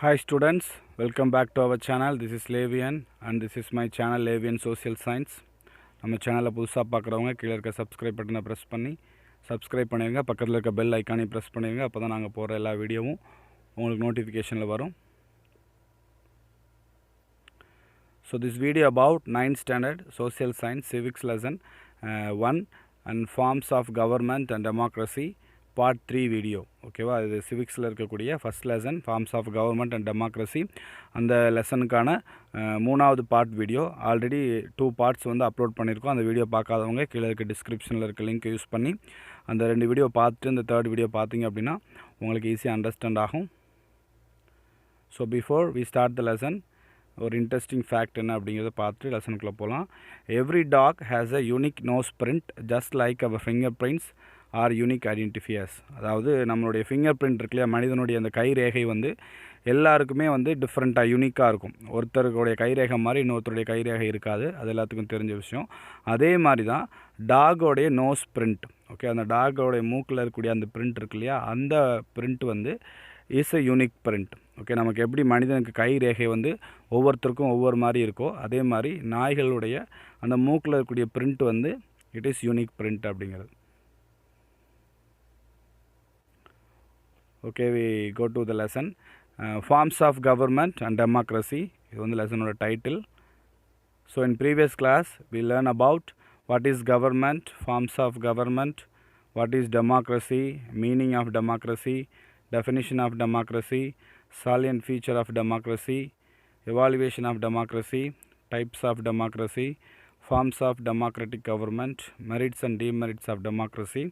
Hi students, welcome back to our channel. This is Levian and this is my channel Levian Social Science. நம்ம சேனலை புதுசாக பார்க்குறவங்க கீழே இருக்க சப்ஸ்கிரைப் பட்டனை ப்ரெஸ் பண்ணி சப்ஸ்கிரைப் பண்ணிடுங்க. பக்கத்தில் இருக்க பெல் ஐக்கானையும் ப்ரெஸ் பண்ணிடுங்க. அப்போ தான் நாங்கள் போகிற எல்லா வீடியோவும் உங்களுக்கு நோட்டிஃபிகேஷனில் வரும். So this video about 9th standard social science civics lesson 1 and forms of government and democracy part 3 video. ஓகேவா, இது சிவிக்ஸில் இருக்கக்கூடிய first lesson forms of government and democracy. அந்த லெசனுக்கான மூணாவது பார்ட் வீடியோ. ஆல்ரெடி 2 பார்ட்ஸ் வந்து அப்லோட் பண்ணியிருக்கோம். அந்த வீடியோ பார்க்காதவங்க கீழே இருக்க டிஸ்கிரிப்ஷனில் இருக்க லிங்க் யூஸ் பண்ணி அந்த 2 வீடியோ பார்த்துட்டு இந்த 3rd வீடியோ பார்த்தீங்க அப்படின்னா உங்களுக்கு ஈஸியாக அண்டர்ஸ்டாண்ட் ஆகும். So before we start the lesson, ஒரு இன்ட்ரெஸ்டிங் ஃபேக்ட் என்ன அப்படிங்கிறத பார்த்துட்டு லெசனுக்குள்ளே போகலாம். Every dog has a unique nose print just like our finger prints are unique identifiers. அதாவது நம்மளுடைய ஃபிங்கர் பிரிண்ட் இருக்கு இல்லையா, மனிதனுடைய அந்த கைரேகை வந்து எல்லாருக்குமே வந்து டிஃப்ரெண்ட்டாக யூனிக்காக இருக்கும். ஒருத்தருடைய கைரேகை மாதிரி இன்னொருத்தருடைய கைரேகை இருக்காது, அது எல்லாத்துக்கும் தெரிஞ்ச விஷயம். அதே மாதிரி தான் டாகோடைய நோஸ் பிரிண்ட். ஓகே, அந்த டாகோடைய மூக்கில் இருக்கக்கூடிய அந்த பிரிண்ட் இருக்கு இல்லையா, அந்த பிரிண்ட் வந்து is a unique print. Okay, நமக்கு எப்படி மனிதனுக்கு கை ரேகை வந்து ஒவ்வொருத்தருக்கும் ஒவ்வொரு மாதிரி இருக்கோ, அதே மாதிரி நாய்களுடைய அந்த மூக்கில் இருக்கக்கூடிய பிரிண்ட் வந்து இட் இஸ் யூனிக் பிரிண்ட் அப்படிங்கிறது. Okay, we go to the lesson forms of government and democracy. இது வந்து லெசனோட title. So in previous class we learn about what is government, forms of government, what is democracy, meaning of democracy, definition of democracy, salient feature of democracy, evaluation of democracy, types of democracy, forms of democratic government, merits and demerits of democracy,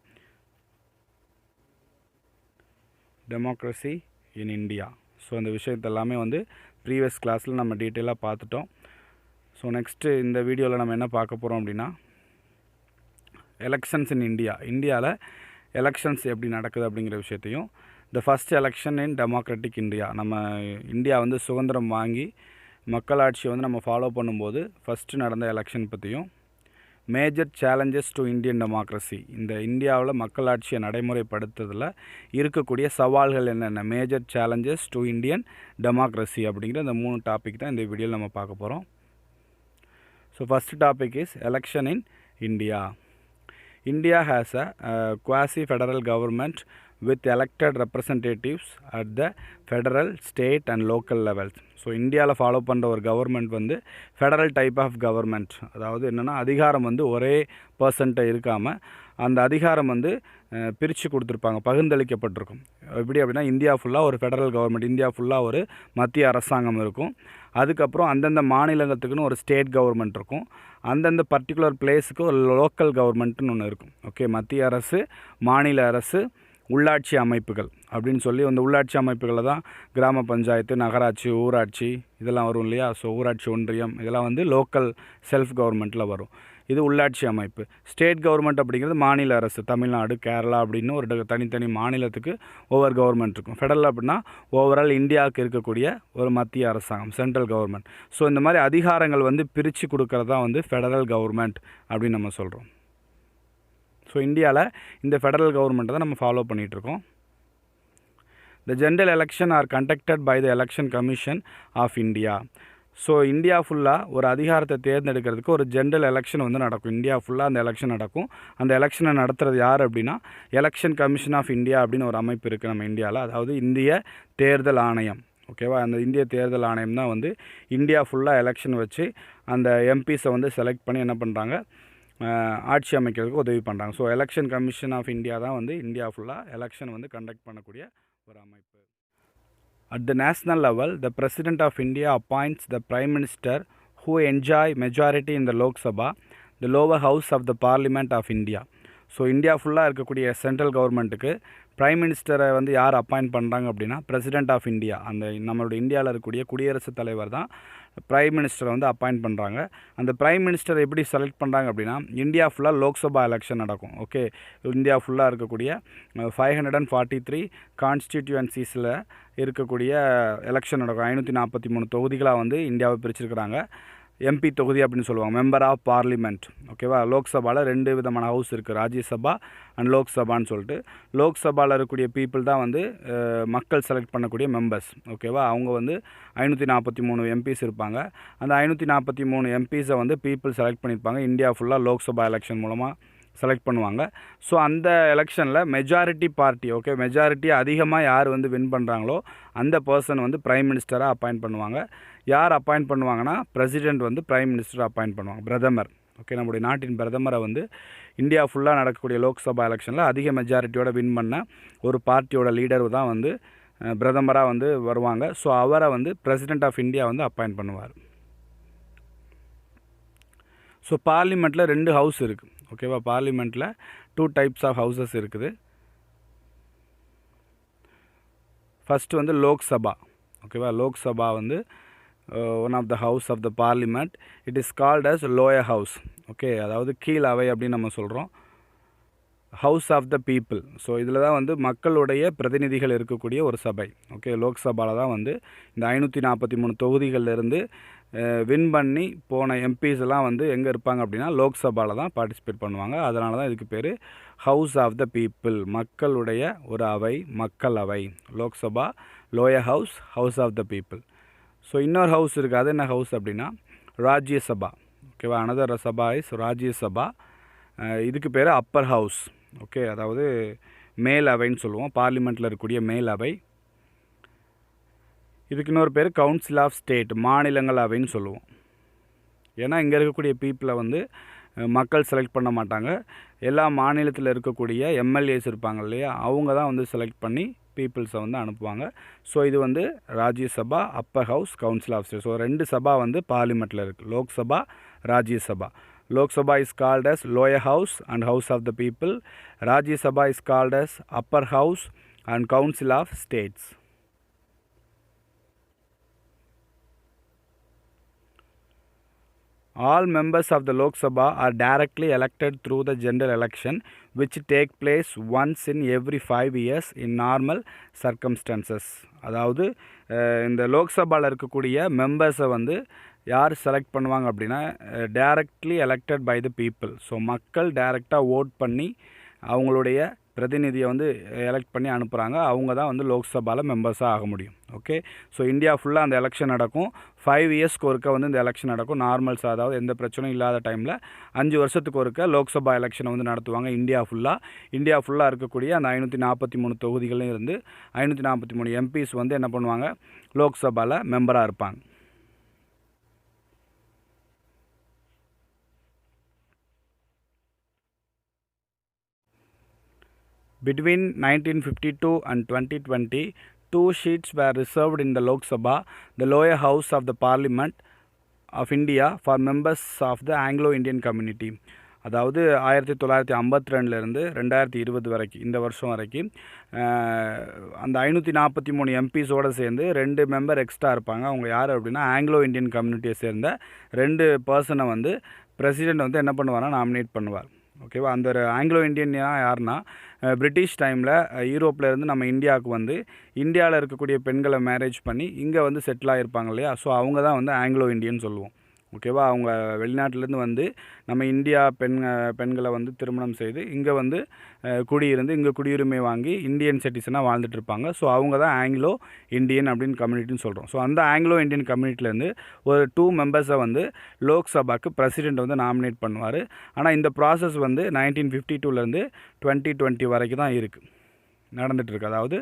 democracy in India. So இந்த விஷயத்தை எல்லாமே வந்து previous கிளாஸில் நம்ம டீட்டெயிலாக பார்த்துட்டோம். So next இந்த வீடியோவில் நம்ம என்ன பார்க்க போகிறோம் அப்படின்னா, எலெக்ஷன்ஸ் இன் இந்தியா. இந்தியாவில் எலெக்ஷன்ஸ் எப்படி நடக்குது அப்படிங்கிற விஷயத்தையும், the first election in democratic India. நம்ம இந்தியா வந்து சுதந்திரம் வாங்கி மக்களாட்சியை வந்து நம்ம ஃபாலோ பண்ணும்போது ஃபஸ்ட்டு நடந்த எலெக்ஷன் பற்றியும், major challenges to Indian democracy. இந்த இந்தியாவில் மக்களாட்சியை நடைமுறைப்படுத்துறதில் இருக்கக்கூடிய சவால்கள் என்னென்ன, major challenges to Indian democracy அப்படிங்கிற இந்த 3 டாபிக் தான் இந்த வீடியோவில் நம்ம பார்க்க போகிறோம். So first topic is election in India. India has a quasi-federal government with elected representatives at the federal, state and local levels. So இந்தியாவில் ஃபாலோ பண்ணுற ஒரு கவர்மெண்ட் வந்து ஃபெடரல் டைப் ஆஃப் கவர்மெண்ட். அதாவது என்னென்னா, அதிகாரம் வந்து ஒரே பர்சன்ட்டை இருக்காமல் அந்த அதிகாரம் வந்து பிரித்து கொடுத்துருப்பாங்க, பகிர்ந்தளிக்கப்பட்டிருக்கும். எப்படி அப்படின்னா, இந்தியா ஃபுல்லாக ஒரு ஃபெடரல் கவர்மெண்ட், இந்தியா ஃபுல்லாக ஒரு மத்திய அரசாங்கம் இருக்கும். அதுக்கப்புறம் அந்தந்த மாநிலத்துக்குன்னு ஒரு ஸ்டேட் கவர்மெண்ட் இருக்கும். அந்தந்த பர்டிகுலர் பிளேஸுக்கு ஒரு லோக்கல் கவர்மெண்ட்டுன்னு ஒன்று இருக்கும். ஓகே, மத்திய அரசு, மாநில அரசு, உள்ளாட்சி அமைப்புகள் அப்படின்னு சொல்லி அந்த உள்ளாட்சி அமைப்புகளில் தான் கிராம பஞ்சாயத்து, நகராட்சி, ஊராட்சி இதெல்லாம் வரும் இல்லையா. ஸோ ஊராட்சி ஒன்றியம் இதெல்லாம் வந்து லோக்கல் செல்ஃப் கவர்மெண்ட்டில் வரும். இது உள்ளாட்சி அமைப்பு. ஸ்டேட் கவர்மெண்ட் அப்படிங்கிறது மாநில அரசு, தமிழ்நாடு, கேரளா அப்படின்னு ஒரு தனித்தனி மாநிலத்துக்கு ஒவ்வொரு கவர்மெண்ட் இருக்கும். ஃபெடரல் அப்படின்னா ஓவரால் இந்தியாவுக்கு இருக்கக்கூடிய ஒரு மத்திய அரசாங்கம், சென்ட்ரல் கவர்மெண்ட். ஸோ இந்த மாதிரி அதிகாரங்கள் வந்து பிரித்து கொடுக்கறது தான் வந்து ஃபெடரல் கவர்மெண்ட் அப்படின்னு நம்ம சொல்கிறோம். ஸோ இந்தியாவில் இந்த ஃபெடரல் கவர்மெண்ட்டை தான் நம்ம ஃபாலோ பண்ணிகிட்ருக்கோம். The general election are conducted by the election commission of India. So India ஃபுல்லாக ஒரு அதிகாரத்தை தேர்ந்தெடுக்கிறதுக்கு ஒரு ஜென்ரல் எலெக்ஷன் வந்து நடக்கும். இந்தியா ஃபுல்லாக அந்த எலெக்ஷன் நடக்கும். அந்த எலெக்ஷனை நடத்துகிறது யார் அப்படின்னா, எலெக்ஷன் கமிஷன் ஆஃப் இந்தியா அப்படின்னு ஒரு அமைப்பு இருக்குது நம்ம இந்தியாவில். அதாவது இந்திய தேர்தல் ஆணையம். ஓகேவா, அந்த இந்திய தேர்தல் ஆணையம் தான் வந்து இந்தியா ஃபுல்லாக எலெக்ஷன் வச்சு அந்த எம்பிஸை வந்து செலக்ட் பண்ணி என்ன பண்ணுறாங்க, ஆட்சி அமைக்கிறதுக்கு உதவி பண்ணுறாங்க. So election commission of India தான் வந்து இந்தியா ஃபுல்லாக எலெக்ஷன் வந்து கண்டக்ட் பண்ணக்கூடிய ஒரு அமைப்பு. At the national level, the president of India appoints the prime minister who enjoy majority in the Lok Sabha, the lower house of the parliament of India. So India ஃபுல்லாக இருக்கக்கூடிய central கவர்மெண்ட்டுக்கு prime மினிஸ்டரை வந்து யார் appoint பண்ணுறாங்க அப்படின்னா, பிரசிடென்ட் ஆஃப் இந்தியா. அந்த நம்மளோட இந்தியாவில் இருக்கக்கூடிய குடியரசுத் தலைவர் தான் பிரைம் மினிஸ்டரை வந்து அப்பாயிண்ட் பண்ணுறாங்க. அந்த பிரைம் மினிஸ்டரை எப்படி செலக்ட் பண்ணுறாங்க அப்படின்னா, இந்தியா ஃபுல்லாக லோக்சபா எலெக்ஷன் நடக்கும். ஓகே, இந்தியா ஃபுல்லாக இருக்கக்கூடிய 543 கான்ஸ்டிடியூவன்சிஸில் இருக்கக்கூடிய எலெக்ஷன் நடக்கும். 543 தொகுதிகளாக வந்து இந்தியாவை பிரிச்சிருக்கிறாங்க. எம்பி தொகுதி அப்படின்னு சொல்லுவாங்க, மெம்பர் ஆஃப் பார்லிமெண்ட். ஓகேவா, லோக்சபாவில் 2 விதமான ஹவுஸ் இருக்குது, ராஜ்யசபா அண்ட் லோக்சபான்னு சொல்லிட்டு. லோக்சபாவில் இருக்கக்கூடிய பீப்புள் தான் வந்து மக்கள் செலக்ட் பண்ணக்கூடிய மெம்பர்ஸ். ஓகேவா, அவங்க வந்து 543 எம்பிஸ் இருப்பாங்க. அந்த 543 எம்பிஸை வந்து பீப்புள் செலக்ட் பண்ணியிருப்பாங்க. இந்தியா ஃபுல்லாக லோக்சபா எலெக்ஷன் மூலமாக செலக்ட் பண்ணுவாங்க. ஸோ அந்த எலெக்ஷனில் மெஜாரிட்டி பார்ட்டி, ஓகே, மெஜாரிட்டி அதிகமாக யார் வந்து வின் பண்ணுறாங்களோ அந்த பர்சன் வந்து பிரைம் மினிஸ்டராக அப்பாயிண்ட் பண்ணுவாங்க. யார் அப்பாயிண்ட் பண்ணுவாங்கன்னா, பிரசிடெண்ட் வந்து பிரைம் மினிஸ்டர் அப்பாயிண்ட் பண்ணுவாங்க, பிரதமர். ஓகே, நம்முடைய நாட்டின் பிரதமரை வந்து இந்தியா ஃபுல்லாக நடக்கக்கூடிய லோக்சபா எலெக்ஷனில் அதிக மெஜாரிட்டியோட வின் பண்ண ஒரு பார்ட்டியோட லீடர் தான் வந்து பிரதமராக வந்து வருவாங்க. ஸோ அவரை வந்து பிரசிடெண்ட் ஆஃப் இந்தியா வந்து அப்பாயிண்ட் பண்ணுவார். ஸோ பார்லிமெண்ட்டில் 2 ஹவுஸ் இருக்குது. ஓகேவா, பார்லிமெண்ட்டில் 2 டைப்ஸ் ஆஃப் ஹவுசஸ் இருக்குது. ஃபஸ்ட்டு வந்து லோக்சபா. ஓகேவா, லோக்சபா வந்து one of the house of the parliament. It is called as lower house. Okay, அதாவது கீழ் அவை அப்படின்னு நம்ம சொல்கிறோம். House of the people. So இதில் தான் வந்து மக்களுடைய பிரதிநிதிகள் இருக்கக்கூடிய ஒரு சபை. ஓகே, லோக்சபாவில் தான் வந்து இந்த 543 தொகுதிகளிலிருந்து வின் பண்ணி போன எம்பிஸ் எல்லாம் வந்து எங்கே இருப்பாங்க அப்படின்னா லோக்சபாவில் தான் பார்ட்டிசிபேட் பண்ணுவாங்க. அதனால தான் இதுக்கு பேர் ஹவுஸ் ஆஃப் த பீப்புள், மக்களுடைய ஒரு அவை, மக்கள் அவை. Lok Sabha, lower house, house of the people. So இன்னொரு ஹவுஸ் இருக்குது, அது என்ன ஹவுஸ் அப்படின்னா ராஜ்யசபா. ஓகேவா, அனதர் சபா இஸ் ராஜ்யசபா. இதுக்கு பேர் அப்பர் ஹவுஸ். ஓகே, அதாவது மேல் அவைன்னு சொல்லுவோம், பார்லிமெண்ட்டில் இருக்கக்கூடிய மேல் அவை. இதுக்கு இன்னொரு பேர் கவுன்சில் ஆஃப் ஸ்டேட், மாநிலங்கள் அவைன்னு சொல்லுவோம். ஏன்னா இங்கே இருக்கக்கூடிய பீப்புளை வந்து மக்கள் செலக்ட் பண்ண மாட்டாங்க. எல்லா மாநிலத்தில் இருக்கக்கூடிய எம்எல்ஏஸ் இருப்பாங்க இல்லையா, அவங்க தான் வந்து செலக்ட் பண்ணி பீப்புள்ஸை வந்து அனுப்புவாங்க. ஸோ இது வந்து Rajya Sabha, upper house, council of state. So 2 சபா வந்து பார்லிமெண்ட்டில் இருக்குது, Lok Sabha, Rajya Sabha. Loksaба is called as lower house and house of the people. Rajya Sabha is called as upper house and council of states. All members of the Lok Sabha are directly elected through the general election, which take place once in every 5 years in normal circumstances. அதாவது இந்த லோக்சபாவில் இருக்கக்கூடிய மெம்பர்ஸை வந்து யார் select பண்ணுவாங்க அப்படின்னா directly elected by the people. So மக்கள் டைரெக்டாக ஓட் பண்ணி அவங்களுடைய பிரதிநிதியை வந்து எலெக்ட் பண்ணி அனுப்புகிறாங்க. அவங்க தான் வந்து லோக்சபாவில் மெம்பர்ஸாக ஆக முடியும். ஓகே, ஸோ இந்தியா ஃபுல்லாக அந்த எலெக்ஷன் நடக்கும். 5 இயர்ஸ்க்கு ஒருக்க வந்து இந்த எலெக்ஷன் நடக்கும். நார்மல்ஸ், அதாவது எந்த பிரச்சனையும் இல்லாத டைமில் 5 வருஷத்துக்கு ஒருக்க லோக்சபா எலெக்ஷனை வந்து நடத்துவாங்க இந்தியா ஃபுல்லாக இருக்கக்கூடிய அந்த 543 தொகுதிகளும் இருந்து 543 எம்பிஸ் வந்து என்ன பண்ணுவாங்க, லோக்சபாவில் மெம்பராக இருப்பாங்க. Between 1952 and 2020, 2 seats were reserved in the Lok Sabha, the lower house of the Parliament of India, for members of the Anglo-Indian community. அதாவது 1952லேருந்து 2020 வரைக்கும், இந்த வருஷம் வரைக்கும் அந்த 543 எம்பிஸோடு சேர்ந்து 2 மெம்பர் எக்ஸ்ட்ரா இருப்பாங்க. அவங்க யார் அப்படின்னா ஆங்கிலோ இந்தியன் கம்யூனிட்டியை சேர்ந்த 2 பர்சனை வந்து பிரசிடெண்ட் வந்து என்ன பண்ணுவார்னா நாமினேட் பண்ணுவார். ஓகேவா, அந்த ஆங்கிலோ இந்தியன் யாருன்னா பிரிட்டிஷ் டைமில் யூரோப்பில் இருந்து நம்ம இந்தியாவுக்கு வந்து இந்தியாவில் இருக்கக்கூடிய பெண்களை மேரேஜ் பண்ணி இங்கே வந்து செட்டில் ஆகிருப்பாங்க இல்லையா. ஸோ அவங்க தான் வந்து ஆங்கிலோ இந்தியன் சொல்லுவோம். ஓகேவா, அவங்க வெளிநாட்டிலேருந்து வந்து நம்ம இந்தியா பெண்களை வந்து திருமணம் செய்து இங்கே வந்து குடியிருந்து இங்கே குடியுரிமை வாங்கி இந்தியன் சிட்டிசனாக வாழ்ந்துட்டு இருப்பாங்க. ஸோ அவங்க தான் ஆங்கிலோ இந்தியன் அப்படின்னு கம்யூனிட்டின்னு சொல்கிறோம். ஸோ அந்த ஆங்கிலோ இந்தியன் கம்யூனிட்டிலேருந்து ஒரு 2 மெம்பர்ஸை வந்து லோக்சபாக்கு பிரசிடெண்ட் வந்து நாமினேட் பண்ணுவார். ஆனால் இந்த ப்ராசஸ் வந்து 1952லேருந்து 2020 வரைக்கும் தான் இருக்குது, நடந்துகிட்ருக்கு. அதாவது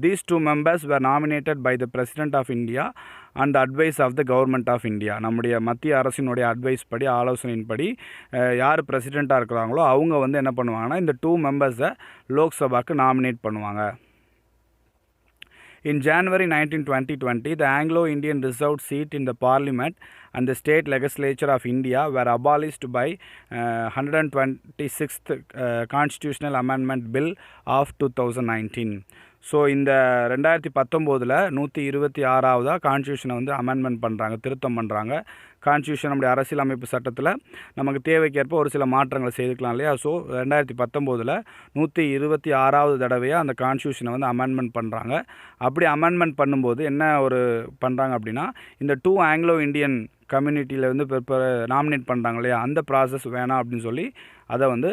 these 2 members were nominated by the President of India and the advice of the Government of India. நம்முடைய மத்திய அரசினுடைய அட்வைஸ் படி, ஆலோசனையின்படி யார் பிரசிடெண்ட்டாக இருக்கிறாங்களோ அவங்க வந்து என்ன பண்ணுவாங்கன்னா இந்த 2 மெம்பர்ஸை லோக்சபாக்கு நாமினேட் பண்ணுவாங்க. In January 2020, the Anglo-Indian reserved seat in the Parliament and the State Legislature of India were abolished by 126th Constitutional Amendment Bill of 2019. So இந்த 2019 126வது கான்ஸ்டியூஷனை வந்து அமெண்ட்மெண்ட் பண்ணுறாங்க, திருத்தம் பண்ணுறாங்க. கான்ஸ்டியூஷன் நம்முடைய அரசியலமைப்பு சட்டத்தில் நமக்கு தேவைக்கேற்ப ஒரு சில மாற்றங்களை செய்துக்கலாம் இல்லையா. ஸோ 2019 126வது தடவையாக அந்த கான்ஸ்டியூஷனை வந்து அமெண்ட்மெண்ட் பண்ணுறாங்க. அப்படி அமெண்ட்மெண்ட் பண்ணும்போது என்ன ஒரு பண்ணுறாங்க அப்படின்னா, இந்த 2 ஆங்கிலோ இந்தியன் கம்யூனிட்டியில் வந்து இப்போ நாமினேட் பண்ணுறாங்க இல்லையா, அந்த ப்ராசஸ் வேணாம் அப்படின்னு சொல்லி அதை வந்து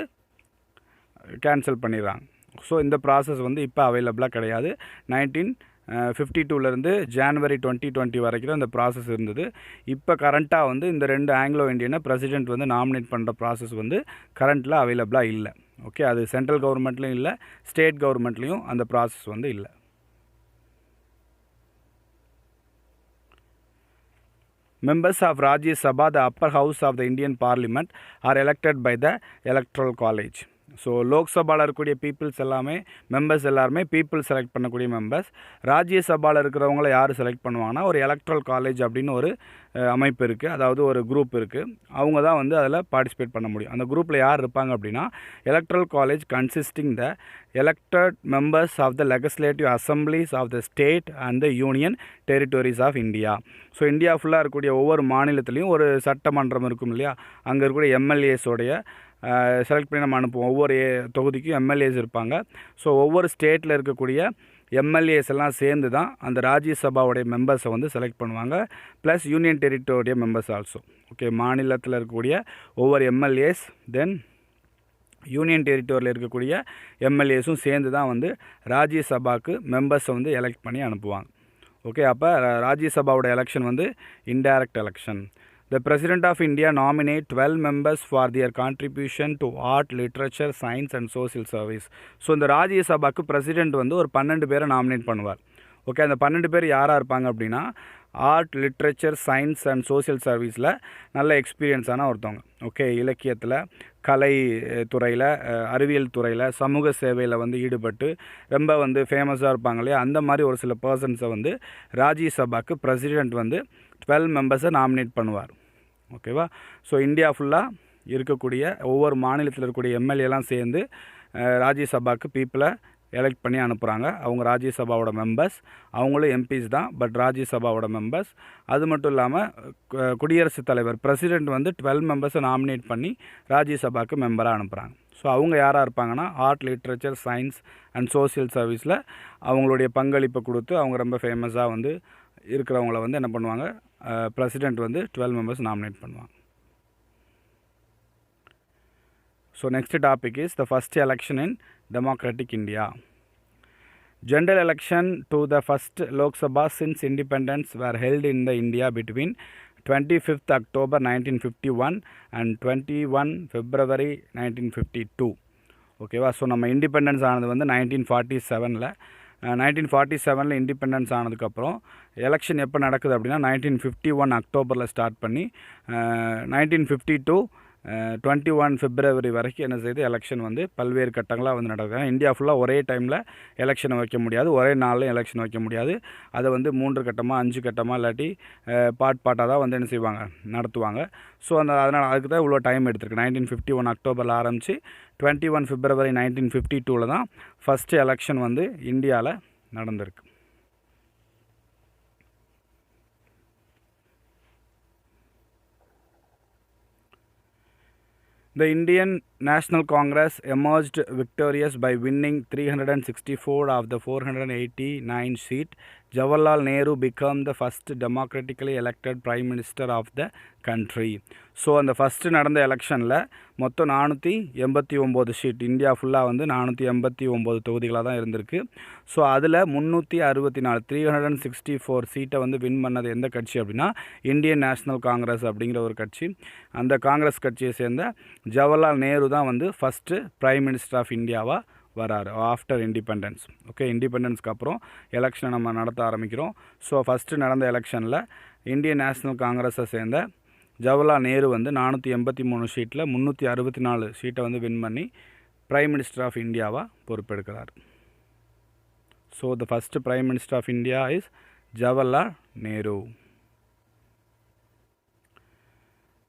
கேன்சல் பண்ணிடுறாங்க. ஸோ இந்த ப்ராசஸ் வந்து இப்போ அவைலபிளாக கிடையாது. 1952 ஜான்வரி 2020 வரைக்கும் தான் இந்த ப்ராசஸ் இருந்தது. இப்போ கரண்ட்டாக வந்து இந்த 2 ஆங்கிலோ இந்தியனை பிரசிடெண்ட் வந்து நாமினேட் பண்ணுற ப்ராசஸ் வந்து கரண்ட்டில் அவைலபிளாக இல்லை. ஓகே, அது சென்ட்ரல் கவர்மெண்ட்லேயும் இல்லை, ஸ்டேட் கவர்மெண்ட்லேயும் அந்த ப்ராசஸ் வந்து இல்லை. Members of Rajya Sabha, the upper house of the Indian Parliament, are elected by the Electoral College. So லோக்சபாவில் இருக்கக்கூடிய பீப்புள்ஸ் எல்லாமே மெம்பர்ஸ் எல்லாருமே பீப்புள் செலக்ட் பண்ணக்கூடிய மெம்பர்ஸ். ராஜ்யசபாவில் இருக்கிறவங்கள யார் செலக்ட் பண்ணுவாங்கன்னா ஒரு எலக்ட்ரல் காலேஜ் அப்படின்னு ஒரு அமைப்பு இருக்குது, அதாவது ஒரு குரூப் இருக்குது. அவங்க தான் வந்து அதில் பார்ட்டிசிபேட் பண்ண முடியும். அந்த குரூப்பில் யார் இருப்பாங்க அப்படின்னா, electoral college consisting the elected members of the legislative assemblies of the state and the union territories of India. So India ஃபுல்லாக இருக்கக்கூடிய ஒவ்வொரு மாநிலத்துலேயும் ஒரு சட்டமன்றம் இருக்கும் இல்லையா, அங்கே இருக்கக்கூடிய எம்எல்ஏஸோடைய செலக்ட் பண்ணி நம்ம அனுப்புவோம். ஒவ்வொரு தொகுதிக்கும் எம்எல்ஏஸ் இருப்பாங்க. ஸோ ஒவ்வொரு ஸ்டேட்டில் இருக்கக்கூடிய எம்எல்ஏஸ் எல்லாம் சேர்ந்து தான் அந்த ராஜ்யசபாவுடைய மெம்பர்ஸை வந்து செலக்ட் பண்ணுவாங்க. Plus union territory members also. Okay, மாநிலத்தில் இருக்கக்கூடிய ஒவ்வொரு எம்எல்ஏஸ் தென் யூனியன் டெரிட்டோரியில் இருக்கக்கூடிய எம்எல்ஏஸும் சேர்ந்து தான் வந்து ராஜ்யசபாவுக்கு மெம்பர்ஸை வந்து எலெக்ட் பண்ணி அனுப்புவாங்க. ஓகே, அப்போ ராஜ்யசபாவோட எலெக்ஷன் வந்து indirect election. The President of India nominate 12 members for their contribution to art, literature, science and social service. So இந்த ராஜ்யசபாவுக்கு பிரசிடெண்ட் வந்து ஒரு 12 பேரை நாமினேட் பண்ணுவார். ஓகே, அந்த 12 பேர் யாராக இருப்பாங்க அப்படின்னா, art, literature, science and social சர்வீஸில் நல்ல எக்ஸ்பீரியன்ஸான ஒருத்தவங்க. ஓகே, இலக்கியத்தில், கலை துறையில், அறிவியல் துறையில், சமூக சேவையில் வந்து ஈடுபட்டு ரொம்ப வந்து ஃபேமஸாக இருப்பாங்க இல்லையா, அந்த மாதிரி ஒரு சில பர்சன்ஸை வந்து ராஜ்யசபாவுக்கு பிரசிடெண்ட் வந்து 12 மெம்பர்ஸை நாமினேட் பண்ணுவார். ஓகேவா. ஸோ இந்தியா ஃபுல்லாக இருக்கக்கூடிய ஒவ்வொரு மாநிலத்தில் இருக்கக்கூடிய எம்எல்ஏலாம் சேர்ந்து ராஜ்யசபாவுக்கு பீப்புளை எலெக்ட் பண்ணி அனுப்புகிறாங்க. அவங்க ராஜ்யசபாவோட மெம்பர்ஸ், அவங்களும் எம்பிஸ் தான், பட் ராஜ்யசபாவோட மெம்பர்ஸ். அது மட்டும் இல்லாமல் குடியரசுத் தலைவர் பிரசிடெண்ட் வந்து 12 மெம்பர்ஸை நாமினேட் பண்ணி ராஜ்யசபாவுக்கு மெம்பராக அனுப்புகிறாங்க. ஸோ அவங்க யாராக இருப்பாங்கன்னா, art, literature, science and social சர்வீஸில் அவங்களுடைய பங்களிப்பை கொடுத்து அவங்க ரொம்ப ஃபேமஸாக வந்து இருக்கிறவங்கள வந்து என்ன பண்ணுவாங்க, பிரசிடெண்ட் வந்து 12 மெம்பர்ஸ் நாமினேட் பண்ணுவாங்க. So next topic is the first election in democratic India. General election to the first Lok Sabha since independence were held in the India between 25th October 1951 and 21 February 1952. ஓகேவா. So நம்ம independence ஆனது வந்து 1947. 1947 independence ஆனதுக்கப்புறம் election எப்போ நடக்குது அப்படின்னா 1951 அக்டோபரில் start பண்ணி 1952 21 February வரைக்கும் என்ன செய்யுது, எலெக்ஷன் வந்து பல்வேறு கட்டங்களாக வந்து நடக்குது. இந்தியா ஃபுல்லாக ஒரே டைமில் எலெக்ஷனை வைக்க முடியாது, ஒரே நாளில் எலெக்ஷன் வைக்க முடியாது. அதை வந்து 3 கட்டமாக 5 கட்டமாக இல்லாட்டி பாட்டாக தான் வந்து என்ன செய்வாங்க, நடத்துவாங்க. ஸோ அதனால் அதுக்கு தான் இவ்வளோ டைம் எடுத்திருக்கு. 1951 அக்டோபரில் ஆரம்பித்து 21 February 1952 தான் ஃபஸ்ட்டு எலெக்ஷன் வந்து இந்தியாவில் நடந்திருக்கு. The Indian National Congress emerged victorious by winning 364 of the 489 seats. Jawaharlal Nehru became the first democratically elected Prime Minister of the country. So அந்த ஃபஸ்ட்டு நடந்த எலெக்ஷனில் மொத்தம் 489 சீட், இந்தியா ஃபுல்லாக வந்து 489 தொகுதிகளாக தான் இருந்திருக்கு. ஸோ அதில் 364 364 சீட்டை வந்து வின் பண்ணது எந்த கட்சி அப்படின்னா, இந்தியன் நேஷ்னல் காங்கிரஸ் அப்படிங்கிற ஒரு கட்சி. அந்த காங்கிரஸ் கட்சியை சேர்ந்த ஜவஹர்லால் நேரு தான் வந்து ஃபஸ்ட்டு பிரைம் மினிஸ்டர் ஆஃப் இந்தியாவாக வராரு ஆஃப்டர் இண்டிபெண்டன்ஸ். ஓகே, இண்டிபெண்டன்ஸ்க்கு அப்புறம் எலெக்ஷனை நம்ம நடத்த ஆரம்பிக்கிறோம். ஸோ ஃபஸ்ட்டு நடந்த எலெக்ஷனில் இந்தியன் நேஷ்னல் காங்கிரஸை சேர்ந்த ஜவஹர்லால் நேரு வந்து 483 சீட்டில் 364 சீட்டை வந்து வின் பண்ணி பிரைம் மினிஸ்டர் ஆஃப் இந்தியாவாக பொறுப்பெடுக்கிறார். So the first prime minister of India is Jawaharlal Nehru.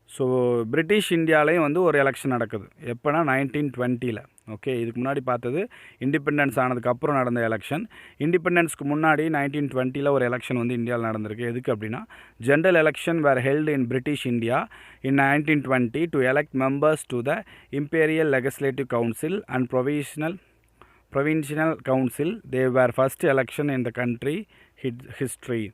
So British இந்தியாவிலையும் வந்து ஒரு எலெக்ஷன் நடக்குது. எப்போனா 1920. ஓகே, இதுக்கு முன்னாடி பார்த்தது இண்டிபெண்டன்ஸ் ஆனதுக்கப்புறம் நடந்த எலெக்ஷன். இண்டிபெண்டன்ஸ்க்கு முன்னாடி 1920 ஒரு எலெக்ஷன் வந்து இந்தியாவில் நடந்திருக்கு. எதுக்கு அப்படின்னா, general election were held in British India in 1920 to elect members to the imperial legislative council and provincial council. They were first election in the country history.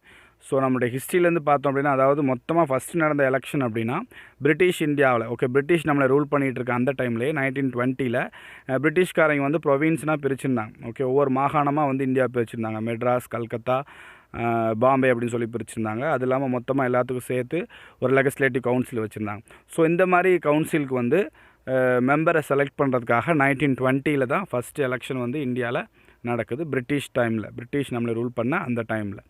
So நம்மளுடைய ஹிஸ்ட்ரியிலேருந்து பார்த்தோம் அப்படின்னா, அதாவது மொத்தமாக ஃபஸ்ட்டு நடந்த எலெக்ஷன் அப்படின்னா பிரிட்டிஷ் இந்தியாவில், okay, British நம்மளை rule பண்ணிகிட்டு இருக்க அந்த டைம்லேயே 1920 பிரிட்டிஷ்காரங்க வந்து ப்ரொவின்ஸ்னால் பிரிச்சுருந்தாங்க. ஓகே, ஒவ்வொரு மாகாணமாக வந்து இந்தியா பிரிச்சுருந்தாங்க. மெட்ராஸ், கல்கத்தா, பாம்பே அப்படின்னு சொல்லி பிரிச்சுருந்தாங்க. அது இல்லாமல் மொத்தமாக எல்லாத்துக்கும் சேர்த்து ஒரு லெஜிஸ்லேட்டிவ் கவுன்சில் வச்சுருந்தாங்க. ஸோ இந்த மாதிரி கவுன்சிலுக்கு வந்து மெம்பரை செலக்ட் பண்ணுறதுக்காக 1920 தான் ஃபஸ்ட்டு எலெக்ஷன் வந்து இந்தியாவில் நடக்குது. பிரிட்டிஷ் டைமில், பிரிட்டிஷ் நம்மளை ரூல் பண்ண அந்த டைமில்.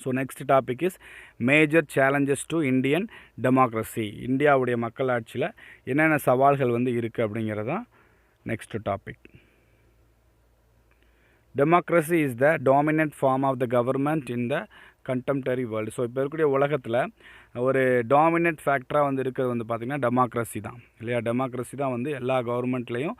So next topic is major challenges to Indian democracy. இந்தியாவுடைய மக்களாட்சியில் என்னென்ன சவால்கள் வந்து இருக்குது அப்படிங்கிறது தான் next topic. Democracy is the dominant form of the government in the contemporary world. So இப்போ இருக்கக்கூடிய உலகத்தில் ஒரு டாமினன்ட் ஃபேக்டராக வந்து இருக்கிறது வந்து பார்த்திங்கன்னா டெமோக்ரஸி தான் இல்லையா. டெமோக்ரஸி தான் வந்து எல்லா கவர்மெண்ட்லேயும்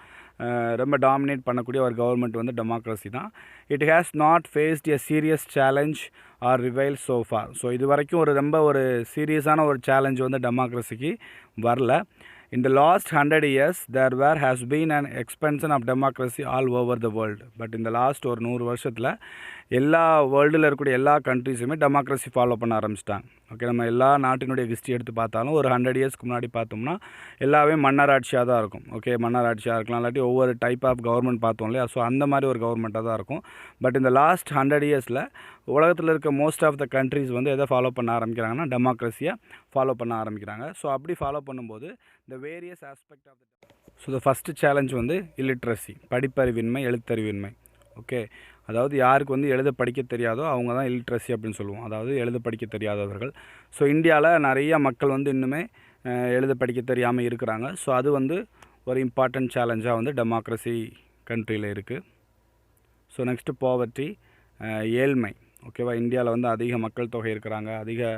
ரொம்ப டாமினேட் பண்ணக்கூடிய ஒரு கவர்மெண்ட் வந்து டெமோக்ரஸி தான். It has not faced a serious challenge or rival so far. So இது வரைக்கும் ரொம்ப ஒரு சீரியஸான ஒரு சேலஞ்ச் வந்து டெமோக்ரஸிக்கு வரல. In the last 100 years, there has been an expansion of democracy all over the world. But in the last ஒரு 100 வருஷத்தில் எல்லா வேர்ல்டில் இருக்கக்கூடிய எல்லா கண்ட்ரிஸுமே டெமோக்ரஸி ஃபாலோ பண்ண ஆரம்பிச்சிட்டாங்க. ஓகே, நம்ம எல்லா நாட்டினுடைய ஹிஸ்ட்ரி எடுத்து பார்த்தாலும் ஒரு 100 இயர்ஸ்க்கு முன்னாடி பார்த்தோம்னா எல்லாமே மன்னராட்சியாக தான் இருக்கும். ஓகே, மன்னராட்சியாக இருக்கலாம், இல்லாட்டி ஒவ்வொரு டைப் ஆஃப் கவர்மெண்ட் பார்த்தோம் இல்லையா. ஸோ அந்த மாதிரி ஒரு கவர்மெண்ட்டாக தான் இருக்கும். பட் இந்த லாஸ்ட் 100 இயர்ஸில் உலகத்தில் இருக்க மோஸ்ட் ஆஃப் த கண்ட்ரிஸ் வந்து எதை ஃபாலோ பண்ண ஆரம்பிக்கிறாங்கன்னா டெமோக்ரஸியை ஃபாலோ பண்ண ஆரம்பிக்கிறாங்க. ஸோ அப்படி ஃபாலோ பண்ணும்போது the various aspect of the so the first challenge வந்து illiteracy, படிப்பறிவின்மை, எழுத்தறிவின்மை. ஓகே, அதாவது யாருக்கு வந்து எழுத படிக்க தெரியாதோ அவங்க தான் illiteracy அப்படின்னு சொல்லுவோம், அதாவது எழுத படிக்க தெரியாதவர்கள். ஸோ இந்தியாவில் நிறைய மக்கள் வந்து இன்னுமே எழுத படிக்க தெரியாமல் இருக்கிறாங்க. ஸோ அது வந்து ஒரு இம்பார்ட்டன்ட் சேலஞ்சாக வந்து டெமோக்ரஸி கண்ட்ரியில் இருக்குது. ஸோ நெக்ஸ்ட்டு பாவர்ட்டி, ஏழ்மை. ஓகேவா, இந்தியாவில் வந்து அதிக மக்கள் தொகை இருக்கிறாங்க, அதிக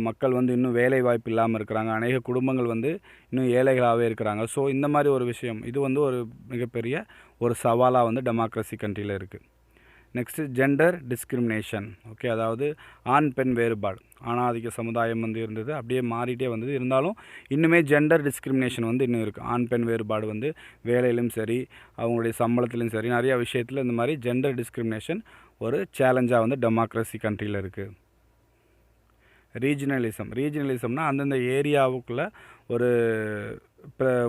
மக்கள் வந்து இன்னும் வேலை வாய்ப்பு இல்லாமல் இருக்கிறாங்க, அநேக குடும்பங்கள் வந்து இன்னும் ஏழைகளாகவே இருக்கிறாங்க. ஸோ இந்த மாதிரி ஒரு விஷயம், இது வந்து ஒரு மிகப்பெரிய ஒரு சவாலாக வந்து டெமோக்ரஸி கண்ட்ரியில் இருக்குது. Next gender discrimination. ஓகே, அதாவது ஆண் பெண் வேறுபாடு. ஆணாதிக்க சமுதாயம் வந்து இருந்தது, அப்படியே மாறிட்டே வந்தது. இருந்தாலும் இன்னுமே ஜெண்டர் டிஸ்கிரிமினேஷன் வந்து இன்னும் இருக்குது. ஆண் பெண் வேறுபாடு வந்து வேலையிலும் சரி, அவங்களுடைய சம்பளத்திலும் சரி, நிறையா விஷயத்தில் இந்த மாதிரி ஜெண்டர் டிஸ்கிரிமினேஷன் ஒரு சேலஞ்சாக வந்து டெமோக்ரஸி கண்ட்ரியில் இருக்குது. ரீஜனலிசம்னா அந்தந்த ஏரியாவுக்குள்ளே ஒரு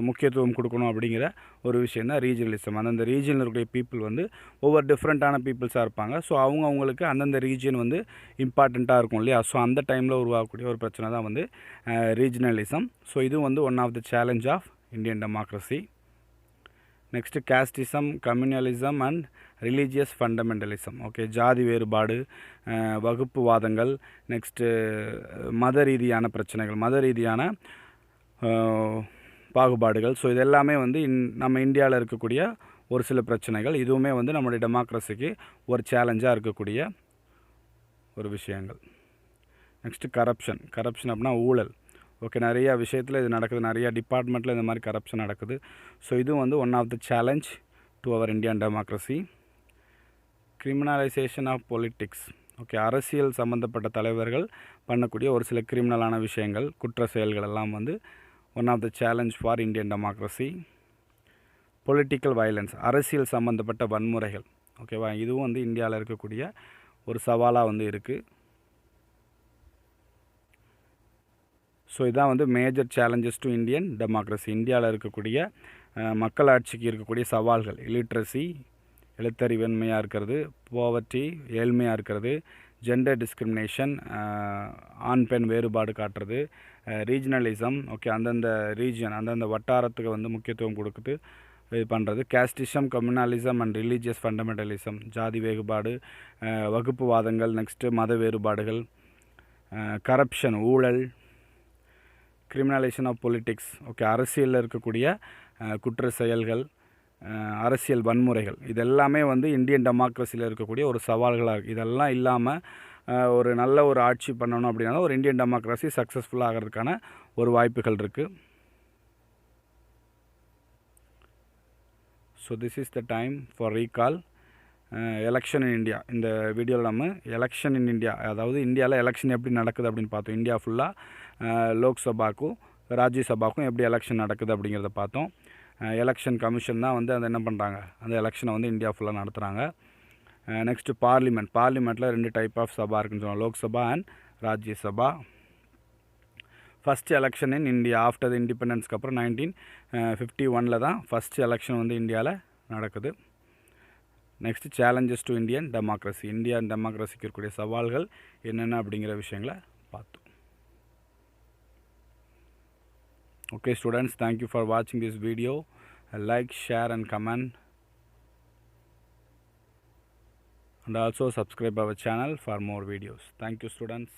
முக்கியத்துவம் கொடுக்கணும் அப்படிங்கிற ஒரு விஷயம் தான் ரீஜனலிசம். அந்தந்த ரீஜனில் இருக்கக்கூடிய பீப்புள் வந்து ஒவ்வொரு டிஃப்ரெண்ட்டான பீப்புள்ஸாக இருப்பாங்க. ஸோ அவங்களுக்கு அந்தந்த ரீஜன் வந்து இம்பார்ட்டண்ட்டாக இருக்கும் இல்லையா. ஸோ அந்த டைமில் உருவாகக்கூடிய ஒரு பிரச்சனை தான் வந்து ரீஜனலிசம். ஸோ இதுவும் வந்து one of the challenge of Indian democracy. Next casteism, communalism and religious fundamentalism. Okay, ஜாதி வேறுபாடு, வகுப்புவாதங்கள், நெக்ஸ்ட்டு மத ரீதியான பிரச்சனைகள், மத ரீதியான பாகுபாடுகள். ஸோ இது எல்லாமே வந்து நம்ம இந்தியாவில் இருக்கக்கூடிய ஒரு சில பிரச்சனைகள். இதுவுமே வந்து நம்மளுடைய டெமோக்ரஸிக்கு ஒரு சேலஞ்சாக இருக்கக்கூடிய ஒரு விஷயங்கள். நெக்ஸ்ட்டு கரப்ஷன் அப்படின்னா ஊழல். ஓகே, நிறையா விஷயத்தில் இது நடக்குது, நிறையா டிபார்ட்மெண்ட்டில் இந்த மாதிரி கரப்ஷன் நடக்குது. ஸோ இதுவும் வந்து one of the challenge to our Indian democracy. Criminalisation of politics. Okay, அரசியல் சம்மந்தப்பட்ட தலைவர்கள் பண்ணக்கூடிய ஒரு சில கிரிமினலான விஷயங்கள், குற்ற செயல்கள் எல்லாம் வந்து one of the challenge for Indian democracy. Political violence, அரசியல் சம்மந்தப்பட்ட வன்முறைகள். ஓகேவா, இதுவும் வந்து இந்தியாவில் இருக்கக்கூடிய ஒரு சவாலாக வந்து இருக்குது. ஸோ இதான் வந்து major challenges to Indian democracy. இந்தியாவில் இருக்கக்கூடிய மக்களாட்சிக்கு இருக்கக்கூடிய சவால்கள்: இல்லிட்ரஸி, எழுத்தறிவின்மையாக இருக்கிறது, போவர்ட்டி, ஏழ்மையாக இருக்கிறது, ஜெண்டர் டிஸ்கிரிமினேஷன், ஆண் பெண் வேறுபாடு காட்டுறது, ரீஜனலிசம். ஓகே, அந்தந்த ரீஜன், அந்தந்த வட்டாரத்துக்கு வந்து முக்கியத்துவம் கொடுக்குது இது பண்ணுறது. Casteism, communalism and religious fundamentalism, ஜாதி வேறுபாடு, வகுப்புவாதங்கள், நெக்ஸ்ட்டு மத வேறுபாடுகள், கரப்ஷன், ஊழல், கிரிமினலைசேஷன் ஆஃப் பொலிட்டிக்ஸ். ஓகே, அரசியலில் இருக்கக்கூடிய குற்ற செயல்கள், அரசியல் வன்முறைகள், இதெல்லாமே வந்து இந்தியன் டெமோக்ரஸியில் இருக்கக்கூடிய ஒரு சவால்களாக இருக்குது. இதெல்லாம் இல்லாமல் ஒரு நல்ல ஒரு ஆட்சி பண்ணணும் அப்படின்னா ஒரு இந்தியன் டெமோக்ரஸி சக்ஸஸ்ஃபுல்லாக ஆகிறதுக்கான ஒரு வாய்ப்புகள் இருக்குது. So this is the time for recall election in India. இந்த வீடியோவில் நம்ம எலெக்ஷன் இன் இந்தியா, அதாவது இந்தியாவில் எலெக்ஷன் எப்படி நடக்குது அப்படின்னு பார்த்தோம். இந்தியா ஃபுல்லாக லோக்சபாக்கும் ராஜ்யசபாக்கும் எப்படி எலெக்ஷன் நடக்குது அப்படிங்கிறத பார்த்தோம். எலெக்ஷன் கமிஷன் தான் வந்து அதை என்ன பண்ணுறாங்க, அந்த எலெக்ஷனை வந்து இந்தியா ஃபுல்லாக நடத்துகிறாங்க. நெக்ஸ்ட்டு பார்லிமெண்ட்டில் 2 டைப் ஆஃப் சபா இருக்குன்னு சொன்னோம், Lok Sabha and Rajya Sabha. First election in India after the இண்டிபெண்டன்ஸ்க்கு அப்புறம் 1951 தான் ஃபஸ்ட் எலெக்ஷன் வந்து இந்தியாவில் நடக்குது. Next challenges to Indian democracy, Indian டெமோக்ரஸிக்கு இருக்கக்கூடிய சவால்கள் என்னென்ன அப்படிங்கிற விஷயங்களை பார்த்தோம். Okay students, thank you for watching this video. Like, share and comment, and also subscribe our channel for more videos. Thank you students.